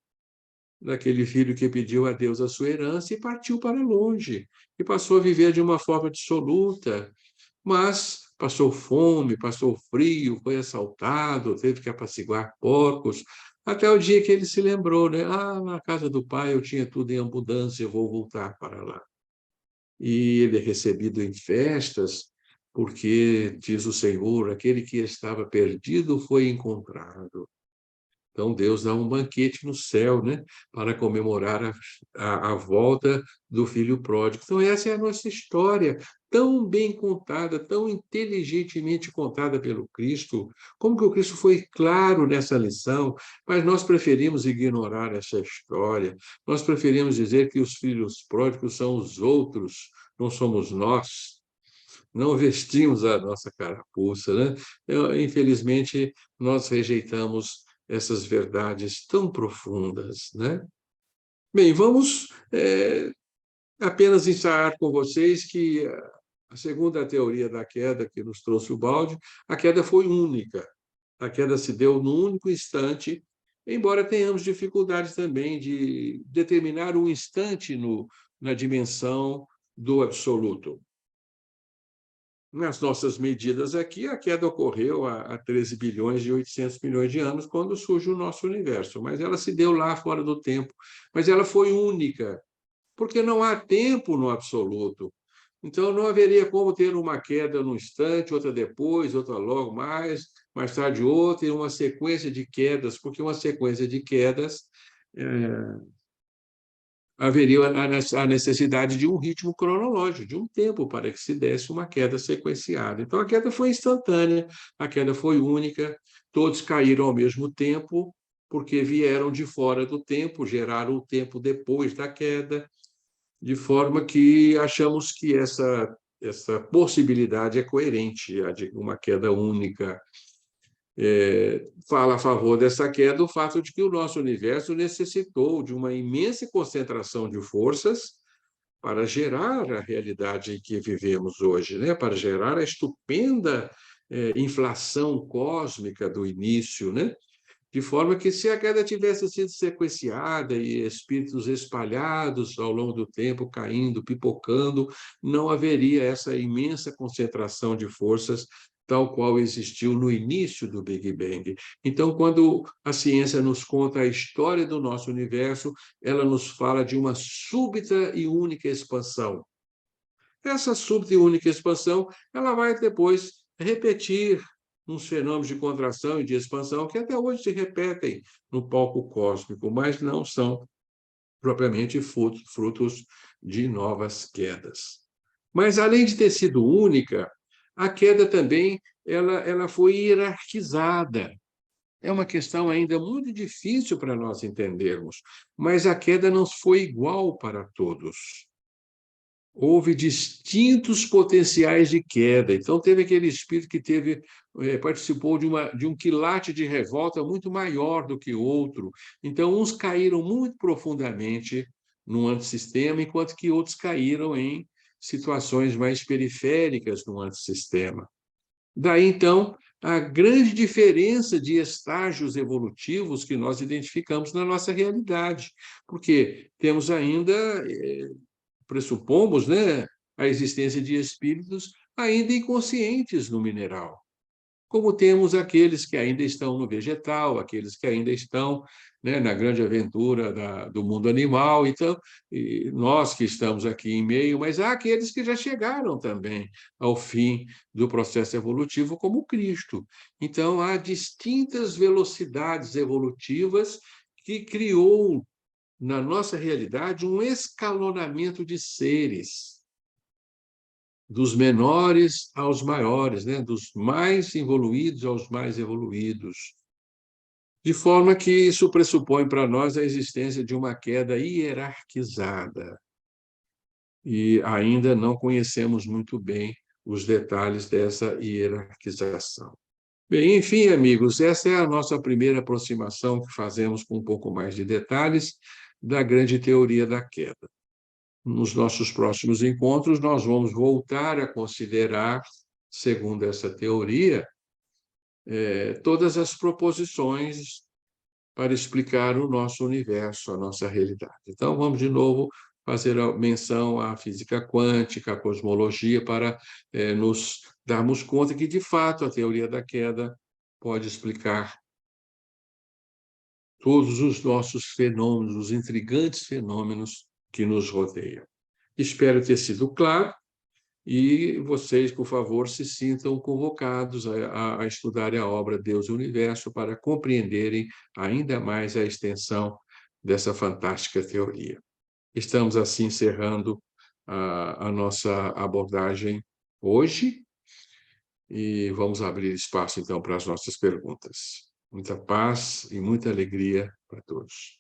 daquele filho que pediu a Deus a sua herança e partiu para longe, e passou a viver de uma forma dissoluta, mas passou fome, passou frio, foi assaltado, teve que apaciguar porcos, até o dia que ele se lembrou, né? Ah, na casa do pai eu tinha tudo em abundância, eu vou voltar para lá. E ele é recebido em festas, porque, diz o Senhor, aquele que estava perdido foi encontrado. Então, Deus dá um banquete no céu, né, para comemorar a volta do filho pródigo. Então, essa é a nossa história, tão bem contada, tão inteligentemente contada pelo Cristo. Como que o Cristo foi claro nessa lição, mas nós preferimos ignorar essa história. Nós preferimos dizer que os filhos pródigos são os outros, não somos nós. Não vestimos a nossa carapuça, né? Infelizmente, nós rejeitamos essas verdades tão profundas, né? Bem, vamos apenas ensaiar com vocês que a segunda teoria da queda que nos trouxe o balde, a queda foi única. A queda se deu num único instante, embora tenhamos dificuldades também de determinar um instante na dimensão do absoluto. Nas nossas medidas aqui, a queda ocorreu há 13 bilhões e 800 milhões de anos, quando surge o nosso universo, mas ela se deu lá fora do tempo. Mas ela foi única, porque não há tempo no absoluto. Então, não haveria como ter uma queda num instante, outra depois, outra logo mais tarde outra, e uma sequência de quedas, porque uma sequência de quedas haveria a necessidade de um ritmo cronológico, de um tempo para que se desse uma queda sequenciada. Então, a queda foi instantânea, a queda foi única, todos caíram ao mesmo tempo, porque vieram de fora do tempo, geraram o tempo depois da queda, de forma que achamos que essa possibilidade é coerente, a de uma queda única. Fala a favor dessa queda o fato de que o nosso universo necessitou de uma imensa concentração de forças para gerar a realidade em que vivemos hoje, né? Para gerar a estupenda inflação cósmica do início, né? De forma que, se a queda tivesse sido sequenciada e espíritos espalhados ao longo do tempo, caindo, pipocando, não haveria essa imensa concentração de forças tal qual existiu no início do Big Bang. Então, quando a ciência nos conta a história do nosso universo, ela nos fala de uma súbita e única expansão. Essa súbita e única expansão, ela vai depois repetir uns fenômenos de contração e de expansão que até hoje se repetem no palco cósmico, mas não são propriamente frutos de novas quedas. Mas, além de ter sido única, a queda também ela foi hierarquizada. É uma questão ainda muito difícil para nós entendermos, mas a queda não foi igual para todos. Houve distintos potenciais de queda. Então, teve aquele espírito que participou de um quilate de revolta muito maior do que outro. Então, uns caíram muito profundamente no antissistema, enquanto que outros caíram em situações mais periféricas no antissistema. Daí, então, a grande diferença de estágios evolutivos que nós identificamos na nossa realidade, porque temos ainda pressupomos, né, a existência de espíritos ainda inconscientes no mineral, como temos aqueles que ainda estão no vegetal, aqueles que ainda estão, né, na grande aventura do mundo animal. Então, nós que estamos aqui em meio, mas há aqueles que já chegaram também ao fim do processo evolutivo, como Cristo. Então, há distintas velocidades evolutivas que criou na nossa realidade, um escalonamento de seres, dos menores aos maiores, né? Dos mais evoluídos aos mais evoluídos. De forma que isso pressupõe para nós a existência de uma queda hierarquizada. E ainda não conhecemos muito bem os detalhes dessa hierarquização. Bem, enfim, amigos, essa é a nossa primeira aproximação que fazemos com um pouco mais de detalhes da grande teoria da queda. Nos nossos próximos encontros, nós vamos voltar a considerar, segundo essa teoria, todas as proposições para explicar o nosso universo, a nossa realidade. Então, vamos de novo fazer a menção à física quântica, à cosmologia, para nos darmos conta que, de fato, a teoria da queda pode explicar todos os nossos fenômenos, os intrigantes fenômenos que nos rodeiam. Espero ter sido claro e vocês, por favor, se sintam convocados a estudarem a obra Deus e o Universo para compreenderem ainda mais a extensão dessa fantástica teoria. Estamos, assim, encerrando a nossa abordagem hoje e vamos abrir espaço, então, para as nossas perguntas. Muita paz e muita alegria para todos.